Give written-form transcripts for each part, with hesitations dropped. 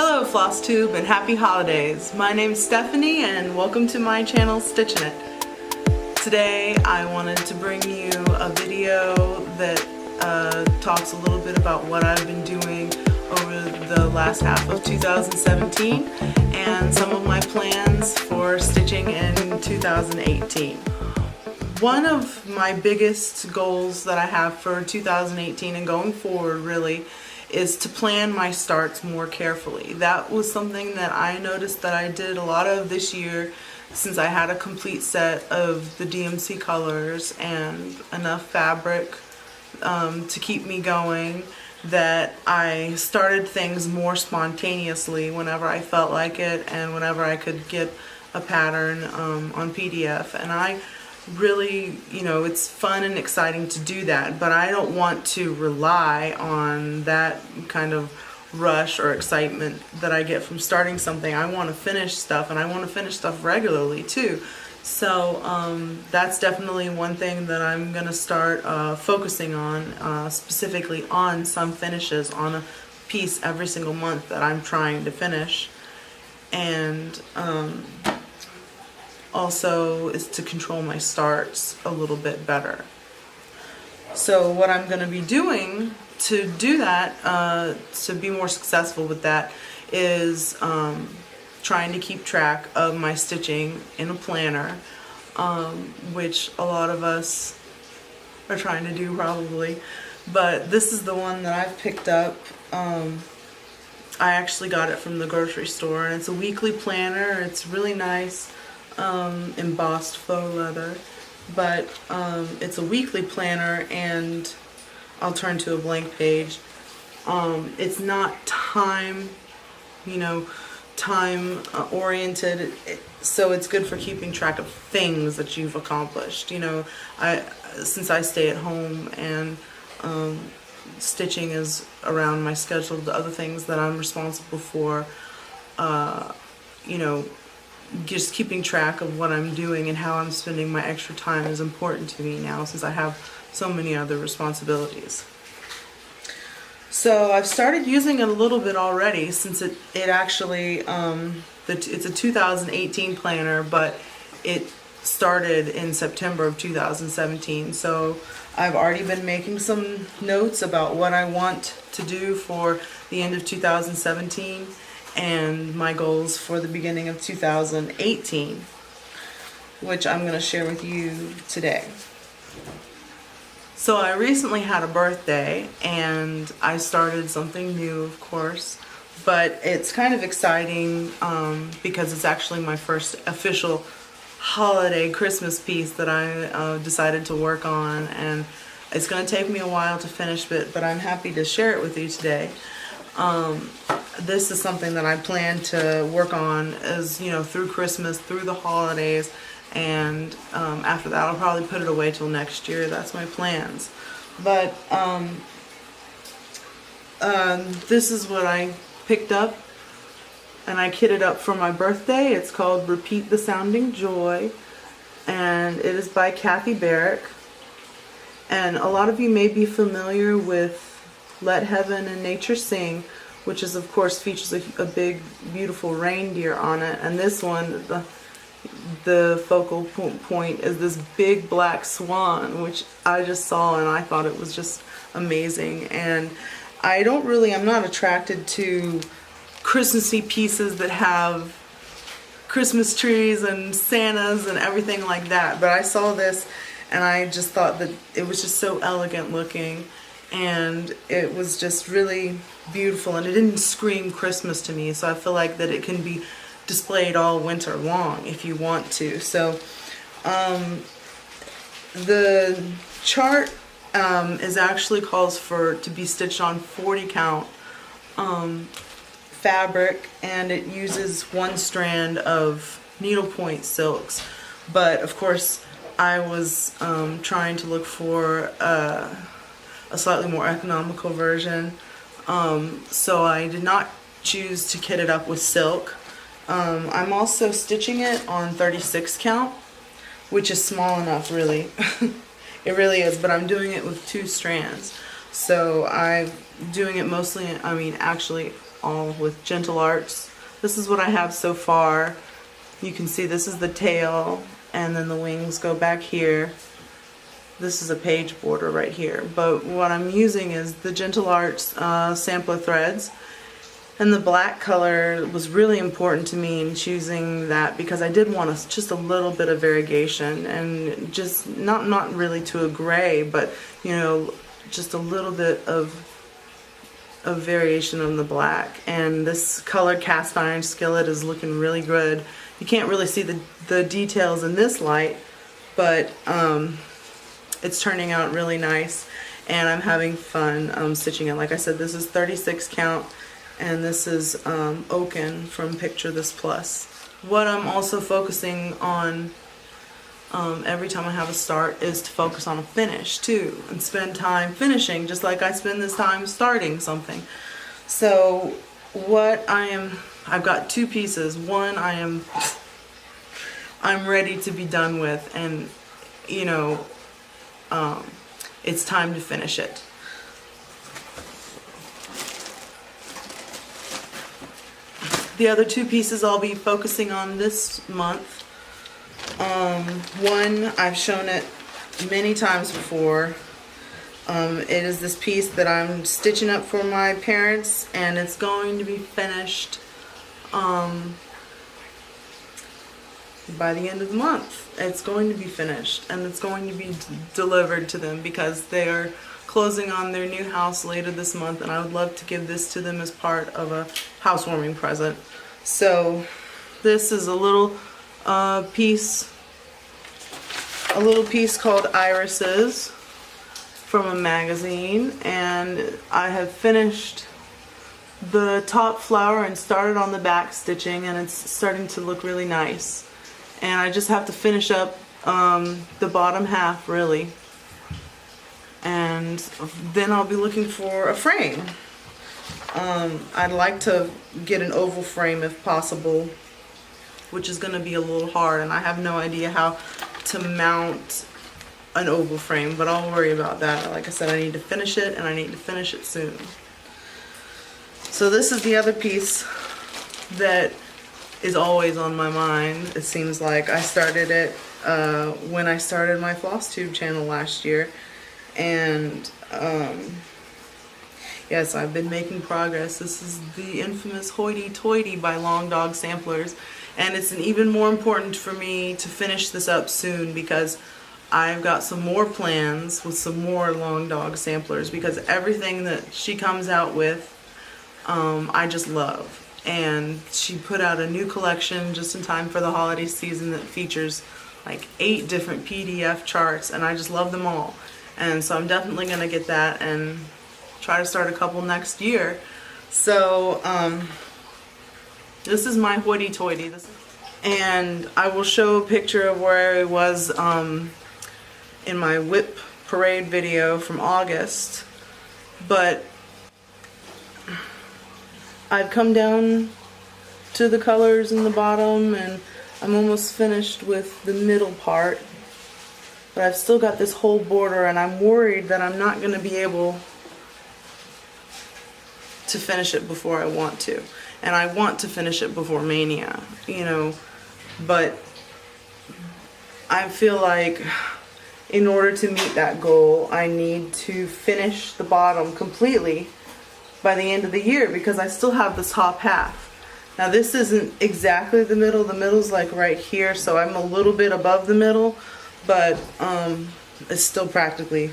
Hello Flosstube and happy holidays. My name's Stephanie and welcome to my channel Stitchinit. Today I wanted to bring you a video that talks a little bit about what I've been doing over the last half of 2017 and some of my plans for stitching in 2018. One of my biggest goals that I have for 2018 and going forward really is to plan my starts more carefully. That was something that I noticed that I did a lot of this year since I had a complete set of the DMC colors and enough fabric to keep me going, that I started things more spontaneously whenever I felt like it and whenever I could get a pattern on PDF. And I really, it's fun and exciting to do that, but I don't want to rely on that kind of rush or excitement that I get from starting something. I want to finish stuff, and I want to finish stuff regularly too. So that's definitely one thing that I'm going to start focusing on, specifically on some finishes on a piece every single month that I'm trying to finish. And also is to control my starts a little bit better. So what I'm going to be doing to do that, to be more successful with that, is trying to keep track of my stitching in a planner, which a lot of us are trying to do probably. But this is the one that I've picked up. I actually got it from the grocery store, and it's a weekly planner. It's really nice. Embossed faux leather, but it's a weekly planner, and I'll turn to a blank page. It's not time oriented, so it's good for keeping track of things that you've accomplished. Since I stay at home and stitching is around my schedule, the other things that I'm responsible for, just keeping track of what I'm doing and how I'm spending my extra time is important to me now, since I have so many other responsibilities. So I've started using it a little bit already, since it actually, it's a 2018 planner, but it started in September of 2017. So I've already been making some notes about what I want to do for the end of 2017 and my goals for the beginning of 2018, which I'm going to share with you today. So I recently had a birthday, and I started something new, of course, but it's kind of exciting because it's actually my first official holiday Christmas piece that I decided to work on, and it's going to take me a while to finish it, but I'm happy to share it with you today. This is something that I plan to work on through Christmas, through the holidays, and after that I'll probably put it away till next year. That's my plans. But this is what I picked up, and I kitted up for my birthday. It's called Repeat the Sounding Joy, and it is by Kathy Barrick. And a lot of you may be familiar with Let Heaven and Nature Sing, which is, of course, features a big, beautiful reindeer on it. And this one, the focal point is this big black swan, which I just saw and I thought it was just amazing. And I'm not attracted to Christmassy pieces that have Christmas trees and Santas and everything like that. But I saw this and I just thought that it was just so elegant looking, and it was just really beautiful, and it didn't scream Christmas to me, so I feel like that it can be displayed all winter long if you want to. So the chart is actually calls to be stitched on 40 count fabric, and it uses one strand of needlepoint silks, but of course I was trying to look for a slightly more economical version, so I did not choose to kit it up with silk. I'm also stitching it on 36 count, which is small enough, really. It really is, but I'm doing it with 2 strands. So I'm doing it mostly, actually all with gentle arts. This is what I have so far. You can see this is the tail, and then the wings go back here. This is a page border right here, but what I'm using is the Gentle Arts sampler threads, and the black color was really important to me in choosing that because I did want just a little bit of variegation, and just not really to a gray, but you know, just a little bit of variation on the black. And this colored cast iron skillet is looking really good. You can't really see the details in this light, but it's turning out really nice, and I'm having fun stitching it. Like I said, this is 36 count, and this is Oaken from Picture This Plus. What I'm also focusing on every time I have a start is to focus on a finish too, and spend time finishing just like I spend this time starting something. So I've got two pieces. One I'm ready to be done with, and you know, it's time to finish it. The other two pieces I'll be focusing on this month. One, I've shown it many times before. It is this piece that I'm stitching up for my parents, and it's going to be finished by the end of the month. It's going to be finished, and it's going to be delivered to them because they are closing on their new house later this month, and I would love to give this to them as part of a housewarming present. So this is a little piece called Irises from a magazine, and I have finished the top flower and started on the back stitching, and it's starting to look really nice. And I just have to finish up the bottom half, really, and then I'll be looking for a frame. I'd like to get an oval frame if possible, which is going to be a little hard, and I have no idea how to mount an oval frame, but I'll worry about that. Like I said, I need to finish it, and I need to finish it soon. So this is the other piece that is always on my mind. It seems like I started it when I started my Flosstube channel last year, and yes, I've been making progress. This is the infamous Hoitytoity by Long Dog Samplers, and it's even more important for me to finish this up soon because I've got some more plans with some more Long Dog Samplers, because everything that she comes out with I just love. And she put out a new collection just in time for the holiday season that features like 8 different PDF charts, and I just love them all. And so I'm definitely going to get that and try to start a couple next year. So this is my Hoitytoity, and I will show a picture of where I was in my whip parade video from August. But I've come down to the colors in the bottom, and I'm almost finished with the middle part, but I've still got this whole border, and I'm worried that I'm not going to be able to finish it before I want to. And I want to finish it before Mania, you know, but I feel like in order to meet that goal, I need to finish the bottom completely by the end of the year, because I still have the top half. Now this isn't exactly the middle's like right here, so I'm a little bit above the middle, but it's still practically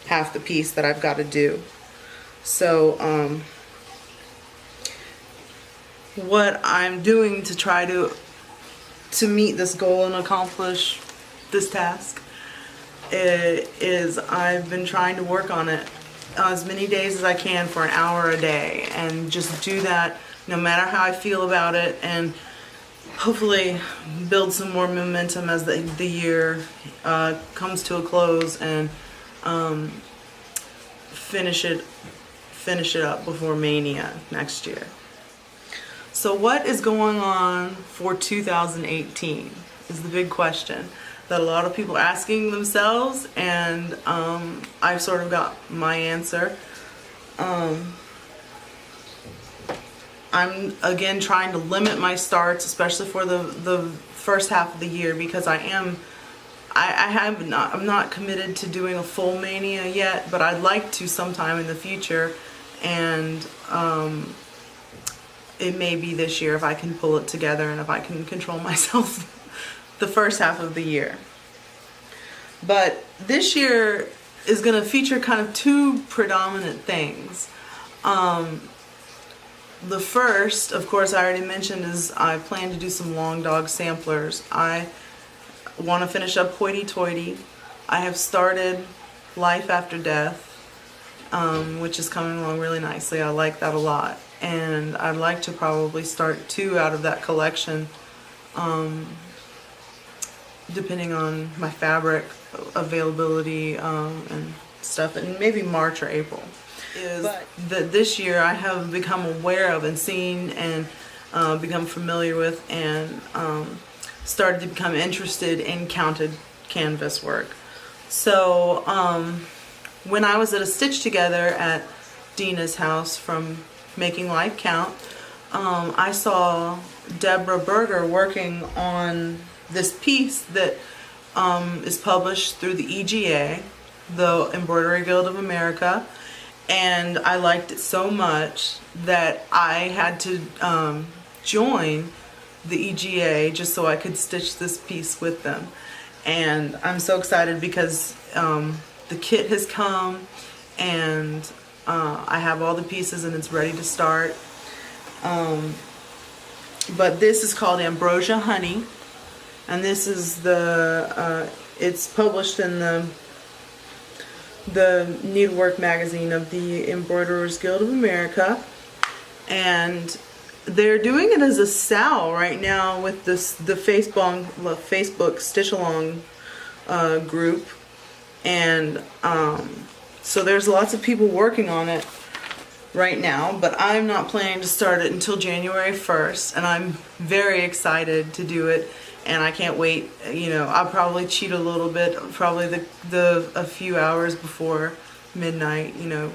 half the piece that I've got to do. So what I'm doing to try to meet this goal and accomplish this task is I've been trying to work on it as many days as I can for an hour a day, and just do that no matter how I feel about it, and hopefully build some more momentum as the year comes to a close, and finish it up before Mania next year. So what is going on for 2018 is the big question that a lot of people are asking themselves, and I've sort of got my answer. I'm again trying to limit my starts, especially for the first half of the year, because I'm not committed to doing a full mania yet, but I'd like to sometime in the future, and it may be this year if I can pull it together and if I can control myself the first half of the year. But this year is going to feature kind of two predominant things. The first, of course, I already mentioned, is I plan to do some long dog samplers. I want to finish up Hoitytoity. I have started Life After Death, which is coming along really nicely. I like that a lot. And I'd like to probably start 2 out of that collection, depending on my fabric availability and stuff, and maybe March or April. That this year I have become aware of and seen and become familiar with and started to become interested in counted canvas work. So when I was at a Stitch Together at Dina's house from Making Life Count, I saw Deborah Berger working on this piece that is published through the EGA, the Embroidery Guild of America, and I liked it so much that I had to join the EGA just so I could stitch this piece with them. And I'm so excited because the kit has come, and I have all the pieces and it's ready to start. But this is called Ambrosia Honey, and this is the it's published in the Needlework magazine of the Embroiderers Guild of America, and they're doing it as a sale right now with the Facebook Stitch Along group, and so there's lots of people working on it right now, but I'm not planning to start it until January 1st, and I'm very excited to do it. And I can't wait. You know, I'll probably cheat a little bit, probably a few hours before midnight, you know,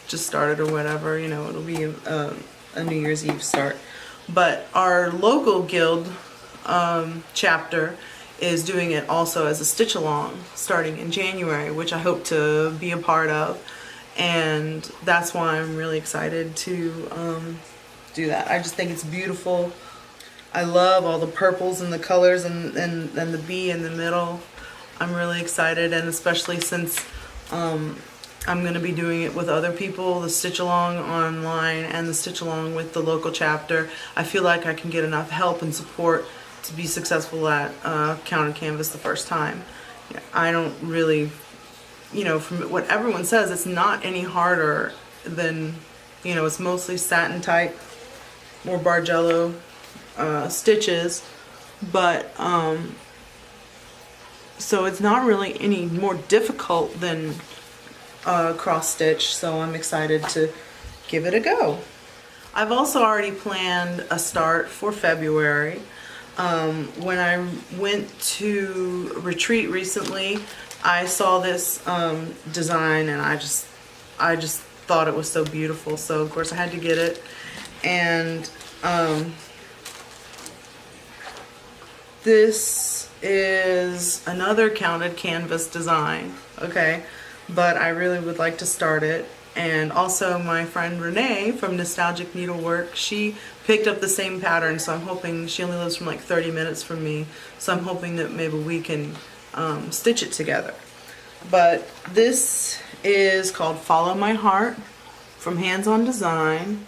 just start it or whatever, you know, it'll be a New Year's Eve start. But our local guild chapter is doing it also as a stitch along starting in January, which I hope to be a part of, and that's why I'm really excited to do that. I just think it's beautiful. I love all the purples and the colors and the bee in the middle. I'm really excited, and especially since I'm going to be doing it with other people, the Stitch Along online and the Stitch Along with the local chapter, I feel like I can get enough help and support to be successful at counted canvas the first time. I don't really, you know, from what everyone says, it's not any harder than, you know, it's mostly satin type or Bargello stitches, but so it's not really any more difficult than cross stitch, so I'm excited to give it a go. I've also already planned a start for February. When I went to retreat recently, I saw this design, and I just thought it was so beautiful, so of course I had to get it. And this is another counted canvas design, okay, but I really would like to start it. And also my friend Renee from Nostalgic Needlework, she picked up the same pattern, so I'm hoping, she only lives from like 30 minutes from me, so I'm hoping that maybe we can stitch it together. But this is called Follow My Heart from Hands On Design.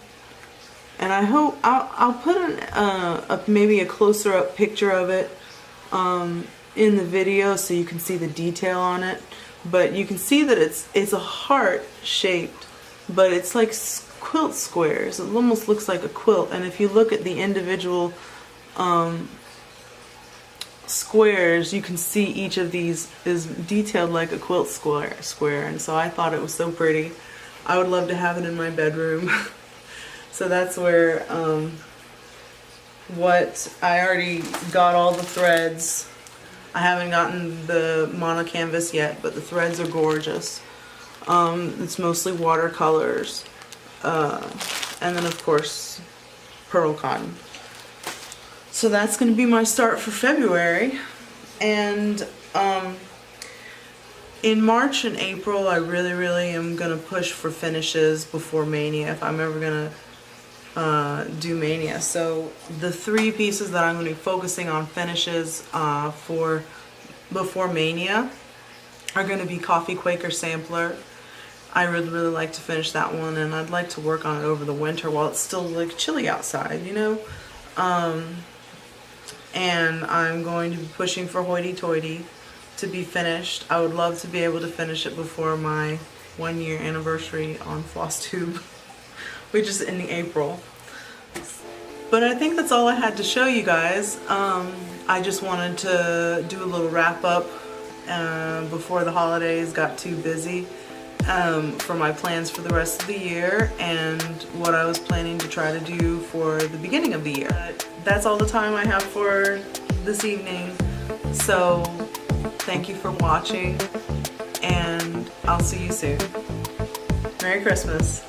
And I hope I'll put maybe a closer up picture of it in the video so you can see the detail on it. But you can see that it's a heart shaped, but it's like quilt squares. It almost looks like a quilt. And if you look at the individual squares, you can see each of these is detailed like a quilt square. And so I thought it was so pretty. I would love to have it in my bedroom. So that's where what I already got all the threads. I haven't gotten the mono canvas yet, but the threads are gorgeous. It's mostly watercolors. and then of course pearl cotton. So that's going to be my start for February. And in March and April, I really am going to push for finishes before Mania, if I'm ever going to do Mania. So the 3 pieces that I'm going to be focusing on finishes for before Mania are going to be Coffee Quaker Sampler. I really like to finish that one, and I'd like to work on it over the winter while it's still like chilly outside, you know. And I'm going to be pushing for Hoitytoity to be finished. I would love to be able to finish it before my 1-year anniversary on Flosstube, which is in April. But I think that's all I had to show you guys. I just wanted to do a little wrap up before the holidays got too busy for my plans for the rest of the year and what I was planning to try to do for the beginning of the year. But that's all the time I have for this evening. So thank you for watching, and I'll see you soon. Merry Christmas.